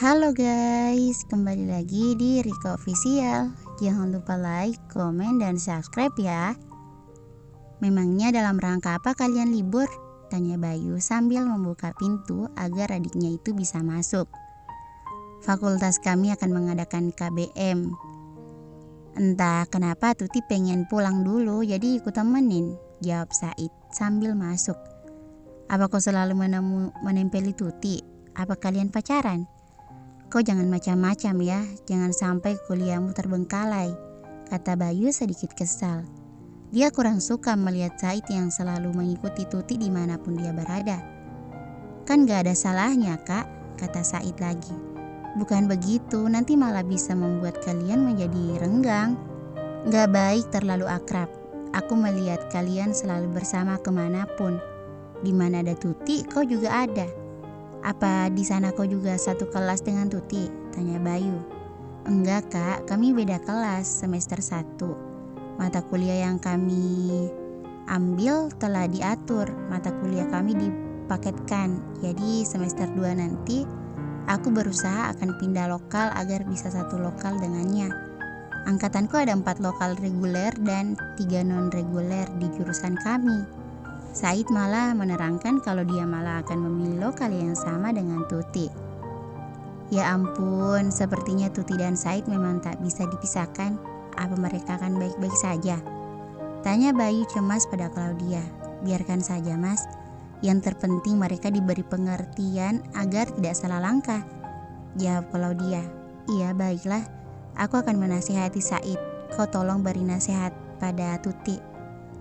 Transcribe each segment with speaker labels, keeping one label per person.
Speaker 1: Halo guys, kembali lagi di Rika Official. Jangan lupa like, komen, dan subscribe ya. Memangnya dalam rangka apa kalian libur? Tanya Bayu sambil membuka pintu agar adiknya itu bisa masuk. Fakultas kami akan mengadakan KBM. Entah kenapa Tuti pengen pulang dulu, jadi ikut temenin, jawab Said sambil masuk. Apa kau selalu menempeli Tuti? Apa kalian pacaran? Kau jangan macam-macam ya, jangan sampai kuliahmu terbengkalai, kata Bayu sedikit kesal. Dia kurang suka melihat Said yang selalu mengikuti Tuti dimanapun dia berada. Kan gak ada salahnya kak, kata Said lagi. Bukan begitu, nanti malah bisa membuat kalian menjadi renggang. Gak baik terlalu akrab. Aku melihat kalian selalu bersama kemanapun. Dimana ada Tuti, kau juga ada. Apa di sana kau juga satu kelas dengan Tuti? Tanya Bayu. Enggak kak, kami beda kelas semester 1. Mata kuliah yang kami ambil telah diatur. Mata kuliah kami dipaketkan. Jadi semester 2 nanti aku berusaha akan pindah lokal agar bisa satu lokal dengannya. Angkatanku ada 4 lokal reguler dan 3 non reguler di jurusan kami. Said malah menerangkan kalau dia malah akan memilih lokal yang sama dengan Tuti. Ya ampun, sepertinya Tuti dan Said memang tak bisa dipisahkan. Apa mereka akan baik-baik saja? Tanya Bayu cemas pada Claudia. Biarkan saja mas, yang terpenting mereka diberi pengertian agar tidak salah langkah, jawab Claudia. Iya baiklah, aku akan menasihati Said. Kau tolong beri nasihat pada Tuti,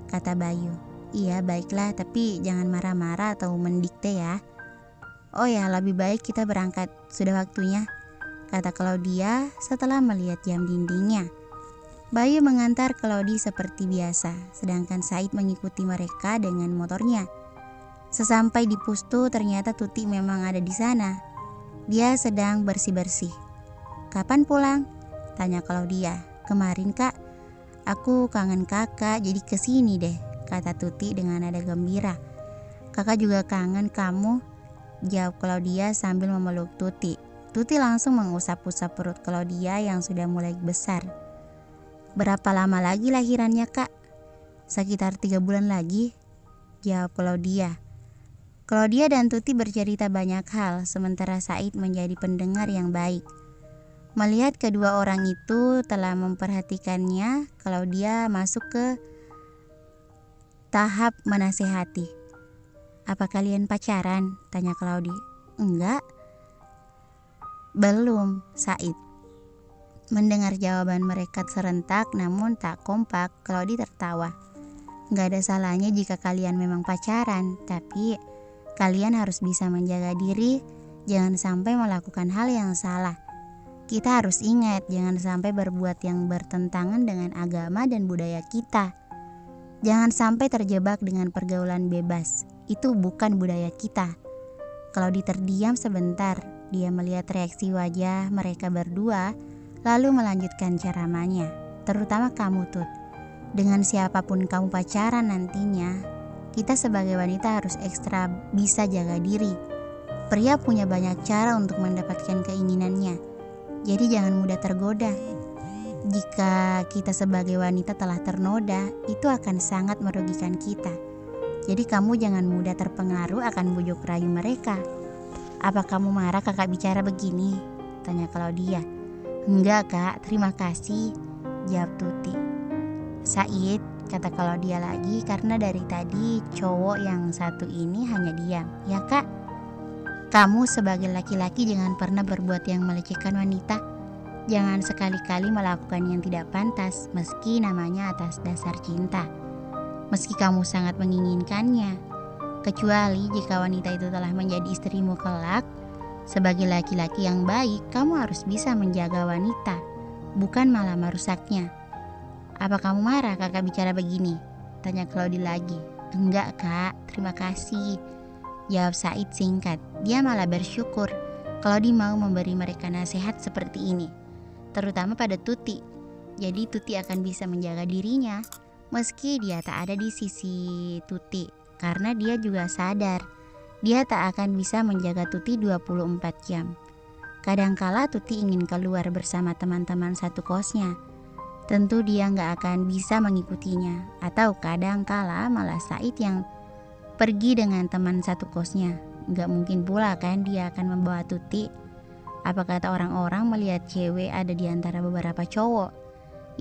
Speaker 1: kata Bayu. Iya baiklah, tapi jangan marah-marah atau mendikte ya. Oh ya, lebih baik kita berangkat, sudah waktunya, kata Claudia setelah melihat jam dindingnya. Bayu mengantar Claudia seperti biasa, sedangkan Said mengikuti mereka dengan motornya. Sesampai di Pustu, ternyata Tuti memang ada di sana. Dia sedang bersih-bersih. Kapan pulang? Tanya Claudia. Kemarin kak, aku kangen kakak jadi kesini deh, kata Tuti dengan nada gembira. Kakak juga kangen kamu, jawab Claudia sambil memeluk Tuti. Tuti langsung mengusap-usap perut Claudia yang sudah mulai besar. Berapa lama lagi lahirannya kak? Sekitar 3 bulan lagi, jawab Claudia. Claudia dan Tuti bercerita banyak hal, sementara Said menjadi pendengar yang baik. Melihat kedua orang itu telah memperhatikannya, Claudia masuk ke tahap menasehati. Apa kalian pacaran? Tanya Claudia. Enggak. Belum, Said. Mendengar jawaban mereka serentak namun tak kompak, Claudia tertawa. Enggak ada salahnya jika kalian memang pacaran, tapi kalian harus bisa menjaga diri, jangan sampai melakukan hal yang salah. Kita harus ingat, jangan sampai berbuat yang bertentangan dengan agama dan budaya kita. Jangan sampai terjebak dengan pergaulan bebas. Itu bukan budaya kita. Claudia terdiam sebentar. Dia melihat reaksi wajah mereka berdua, lalu melanjutkan ceramahnya. Terutama kamu Tut. Dengan siapapun kamu pacaran nantinya, kita sebagai wanita harus ekstra bisa jaga diri. Pria punya banyak cara untuk mendapatkan keinginannya. Jadi jangan mudah tergoda. Jika kita sebagai wanita telah ternoda, itu akan sangat merugikan kita. Jadi kamu jangan mudah terpengaruh akan bujuk rayu mereka. Apa kamu marah kakak bicara begini? Tanya Claudia. Enggak kak, terima kasih, jawab Tuti. Said, kata Claudia lagi, karena dari tadi cowok yang satu ini hanya diam. Ya kak, kamu sebagai laki-laki jangan pernah berbuat yang melecehkan wanita. Jangan sekali-kali melakukan yang tidak pantas, meski namanya atas dasar cinta. Meski kamu sangat menginginkannya, kecuali jika wanita itu telah menjadi istrimu kelak. Sebagai laki-laki yang baik, kamu harus bisa menjaga wanita, bukan malah merusaknya. Apa kamu marah kakak bicara begini? Tanya Claudia lagi. Enggak kak, terima kasih, jawab Said singkat. Dia malah bersyukur Claudia mau memberi mereka nasihat seperti ini, terutama pada Tuti. Jadi Tuti akan bisa menjaga dirinya meski dia tak ada di sisi Tuti, karena dia juga sadar dia tak akan bisa menjaga Tuti 24 jam. Kadangkala Tuti ingin keluar bersama teman-teman satu kosnya. Tentu dia nggak akan bisa mengikutinya. Atau kadangkala malah Said yang pergi dengan teman satu kosnya. Nggak mungkin pula kan dia akan membawa Tuti. Apa kata orang-orang melihat cewek ada di antara beberapa cowok.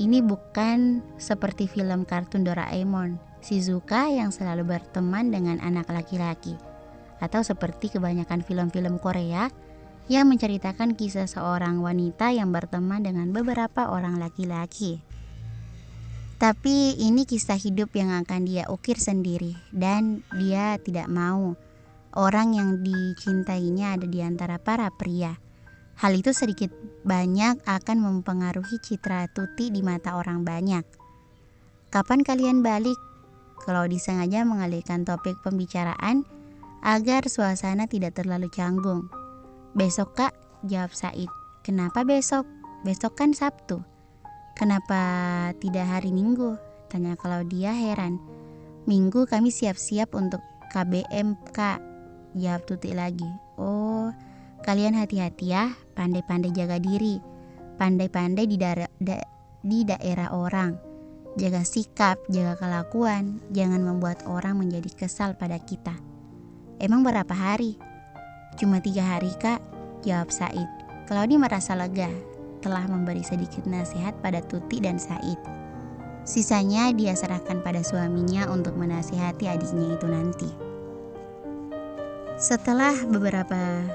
Speaker 1: Ini bukan seperti film kartun Doraemon, Shizuka yang selalu berteman dengan anak laki-laki. Atau seperti kebanyakan film-film Korea yang menceritakan kisah seorang wanita yang berteman dengan beberapa orang laki-laki. Tapi ini kisah hidup yang akan dia ukir sendiri, dan dia tidak mau orang yang dicintainya ada di antara para pria. Hal itu sedikit banyak akan mempengaruhi citra Tuti di mata orang banyak. Kapan kalian balik? Kalau disengaja mengalihkan topik pembicaraan agar suasana tidak terlalu canggung. Besok kak, jawab Said. Kenapa besok? Besok kan Sabtu. Kenapa tidak hari Minggu? Tanya Claudia heran. Minggu kami siap-siap untuk KBM kak, jawab Tuti lagi. Oh, kalian hati-hati ya, pandai-pandai jaga diri, pandai-pandai di daerah orang. Jaga sikap, jaga kelakuan, jangan membuat orang menjadi kesal pada kita. Emang berapa hari? Cuma 3 hari kak, jawab Said. Claudia merasa lega, telah memberi sedikit nasihat pada Tuti dan Said. Sisanya dia serahkan pada suaminya untuk menasihati adiknya itu nanti. Setelah beberapa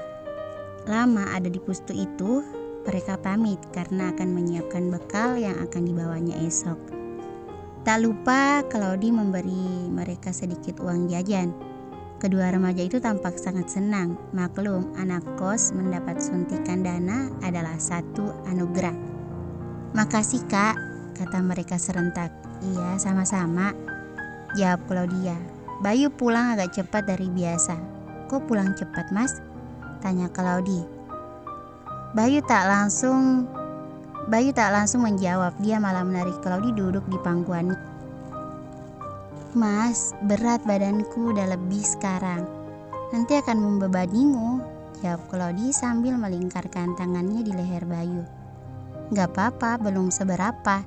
Speaker 1: lama ada di pustu itu, mereka pamit karena akan menyiapkan bekal yang akan dibawanya esok. Tak lupa Claudia memberi mereka sedikit uang jajan. Kedua remaja itu tampak sangat senang. Maklum, anak kos mendapat suntikan dana adalah satu anugerah. Makasih kak, kata mereka serentak. Iya, sama-sama, jawab Claudia. Bayu pulang agak cepat dari biasa. Kok pulang cepat mas? Tanya Claudia. Bayu tak langsung menjawab. Dia malah menarik Claudia duduk di pangkuannya. Mas, berat badanku udah lebih sekarang. Nanti akan membebanimu, jawab Claudia sambil melingkarkan tangannya di leher Bayu. Gak apa-apa, belum seberapa.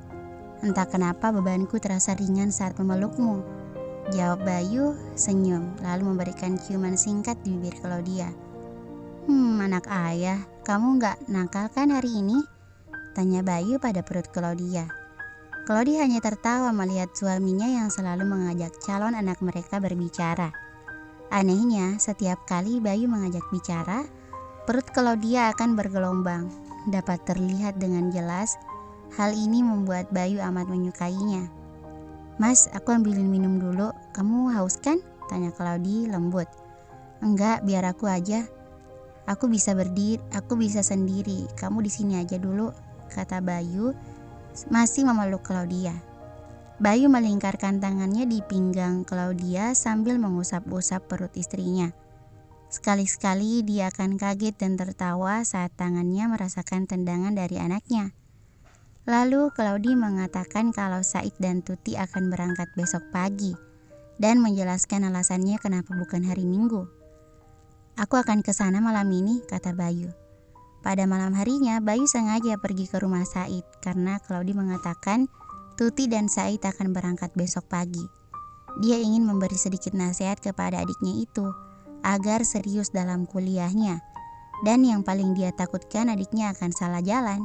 Speaker 1: Entah kenapa bebanku terasa ringan saat memelukmu, jawab Bayu senyum, lalu memberikan ciuman singkat di bibir Claudia. Anak ayah, kamu gak nakal kan hari ini? Tanya Bayu pada perut Claudia. Claudia hanya tertawa melihat suaminya yang selalu mengajak calon anak mereka berbicara. Anehnya, setiap kali Bayu mengajak bicara, perut Claudia akan bergelombang. Dapat terlihat dengan jelas, hal ini membuat Bayu amat menyukainya. Mas, aku ambilin minum dulu. Kamu haus kan? Tanya Claudia lembut. Enggak, biar aku aja. Aku bisa sendiri. Kamu di sini aja dulu, kata Bayu masih memeluk Claudia. Bayu melingkarkan tangannya di pinggang Claudia sambil mengusap-usap perut istrinya. Sekali-sekali dia akan kaget dan tertawa saat tangannya merasakan tendangan dari anaknya. Lalu Claudia mengatakan kalau Said dan Tuti akan berangkat besok pagi dan menjelaskan alasannya kenapa bukan hari Minggu. Aku akan ke sana malam ini, kata Bayu. Pada malam harinya, Bayu sengaja pergi ke rumah Said karena Claudia mengatakan Tuti dan Said akan berangkat besok pagi. Dia ingin memberi sedikit nasihat kepada adiknya itu agar serius dalam kuliahnya. Dan yang paling dia takutkan adiknya akan salah jalan.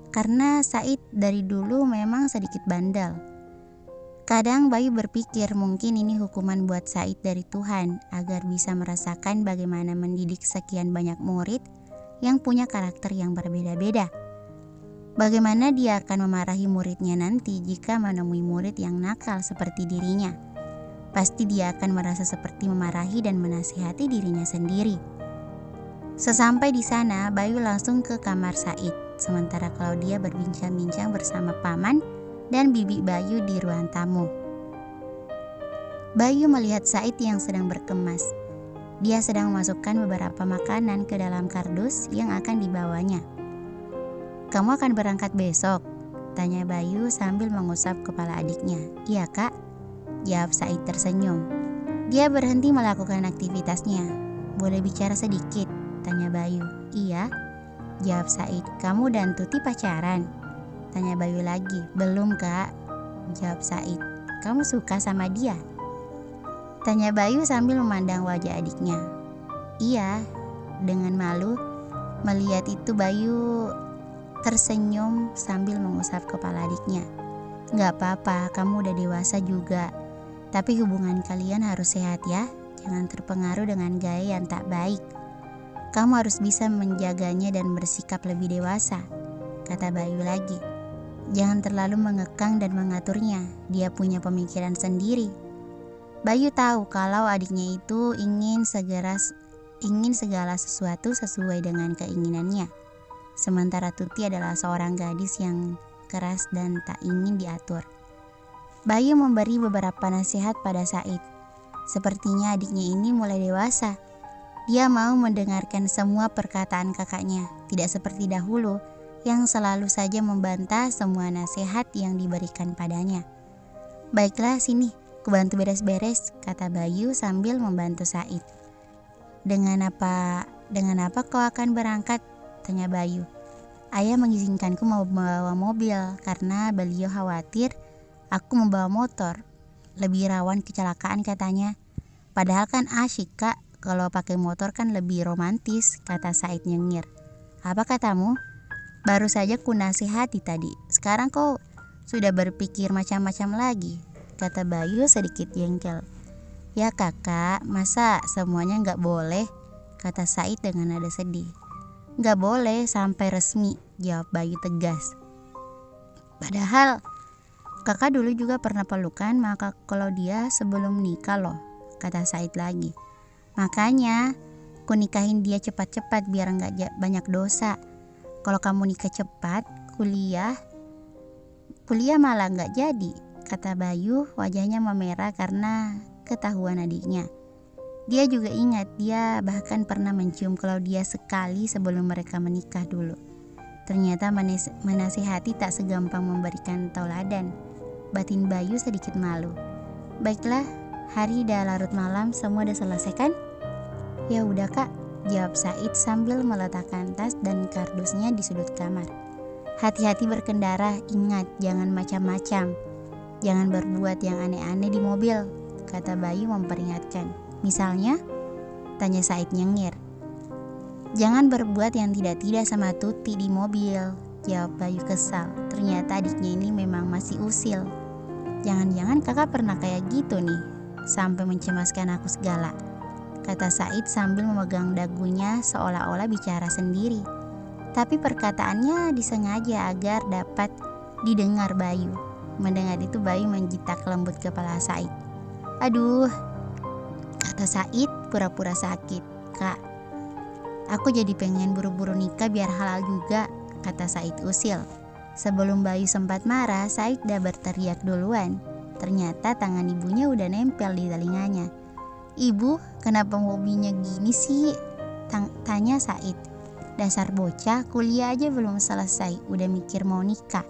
Speaker 1: Karena Said dari dulu memang sedikit bandel. Kadang Bayu berpikir mungkin ini hukuman buat Said dari Tuhan agar bisa merasakan bagaimana mendidik sekian banyak murid yang punya karakter yang berbeda-beda. Bagaimana dia akan memarahi muridnya nanti jika menemui murid yang nakal seperti dirinya. Pasti dia akan merasa seperti memarahi dan menasihati dirinya sendiri. Sesampai di sana, Bayu langsung ke kamar Said, sementara Claudia berbincang-bincang bersama paman dan bibi Bayu di ruang tamu. Bayu melihat Said yang sedang berkemas. Dia sedang memasukkan beberapa makanan ke dalam kardus yang akan dibawanya. Kamu akan berangkat besok? Tanya Bayu sambil mengusap kepala adiknya. Iya kak, jawab Said tersenyum. Dia berhenti melakukan aktivitasnya. Boleh bicara sedikit? Tanya Bayu. Iya, jawab Said. Kamu dan Tuti pacaran? Tanya Bayu lagi. Belum kak, jawab Said. Kamu suka sama dia? Tanya Bayu sambil memandang wajah adiknya. Iya, dengan malu melihat itu Bayu tersenyum sambil mengusap kepala adiknya. Gak apa-apa, kamu udah dewasa juga. Tapi hubungan kalian harus sehat ya. Jangan terpengaruh dengan gaya yang tak baik. Kamu harus bisa menjaganya dan bersikap lebih dewasa, kata Bayu lagi. Jangan terlalu mengekang dan mengaturnya. Dia punya pemikiran sendiri. Bayu tahu kalau adiknya itu ingin segala sesuatu sesuai dengan keinginannya. Sementara Tuti adalah seorang gadis yang keras dan tak ingin diatur. Bayu memberi beberapa nasihat pada Said. Sepertinya adiknya ini mulai dewasa. Dia mau mendengarkan semua perkataan kakaknya, tidak seperti dahulu yang selalu saja membantah semua nasihat yang diberikan padanya. Baiklah, sini, kubantu beres-beres, kata Bayu sambil membantu Said. Dengan apa kau akan berangkat? Tanya Bayu. Ayah mengizinkanku membawa mobil karena beliau khawatir aku membawa motor. Lebih rawan kecelakaan katanya. Padahal kan asyik kak, kalau pakai motor kan lebih romantis, kata Said nyengir. Apa katamu? Baru saja ku nasihati tadi. Sekarang kau sudah berpikir macam-macam lagi, kata Bayu sedikit jengkel. Ya kakak, masa semuanya gak boleh? Kata Said dengan nada sedih. Gak boleh sampai resmi, jawab Bayu tegas. Padahal kakak dulu juga pernah pelukan maka kalau dia sebelum nikah loh, kata Said lagi. Makanya ku nikahin dia cepat-cepat biar gak banyak dosa. Kalau kamu nikah cepat, kuliah malah gak jadi, kata Bayu wajahnya memerah karena ketahuan adiknya. Dia juga ingat dia bahkan pernah mencium Claudia sekali sebelum mereka menikah dulu. Ternyata menasihati tak segampang memberikan tauladan. Batin Bayu sedikit malu. Baiklah, hari dah larut malam, semua udah selesai kan? Ya udah kak, jawab Said sambil meletakkan tas dan kardusnya di sudut kamar. Hati-hati berkendara, ingat jangan macam-macam. Jangan berbuat yang aneh-aneh di mobil, kata Bayu memperingatkan. Misalnya? Tanya Said nyengir. Jangan berbuat yang tidak-tidak sama Tuti di mobil, jawab Bayu kesal. Ternyata adiknya ini memang masih usil. Jangan-jangan kakak pernah kayak gitu nih, sampai mencemaskan aku segala, kata Said sambil memegang dagunya seolah-olah bicara sendiri. Tapi perkataannya disengaja agar dapat didengar Bayu. Mendengar itu Bayu menjitak lembut kepala Said. Aduh, kata Said pura-pura sakit. Kak, aku jadi pengen buru-buru nikah biar halal juga, kata Said usil. Sebelum Bayu sempat marah, Said dah berteriak duluan. Ternyata tangan ibunya udah nempel di telinganya. Ibu, kenapa hobinya gini sih? Tanya Said. Dasar bocah, kuliah aja belum selesai, udah mikir mau nikah.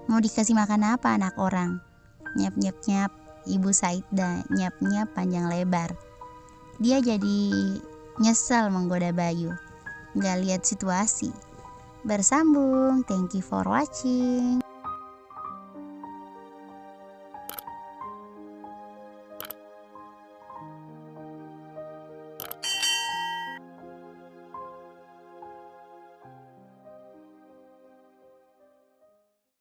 Speaker 1: Mau dikasih makan apa anak orang? Nyap-nyap-nyap, ibu Said dah nyap-nyap panjang lebar. Dia jadi nyesel menggoda Bayu. Gak lihat situasi. Bersambung, thank you for watching.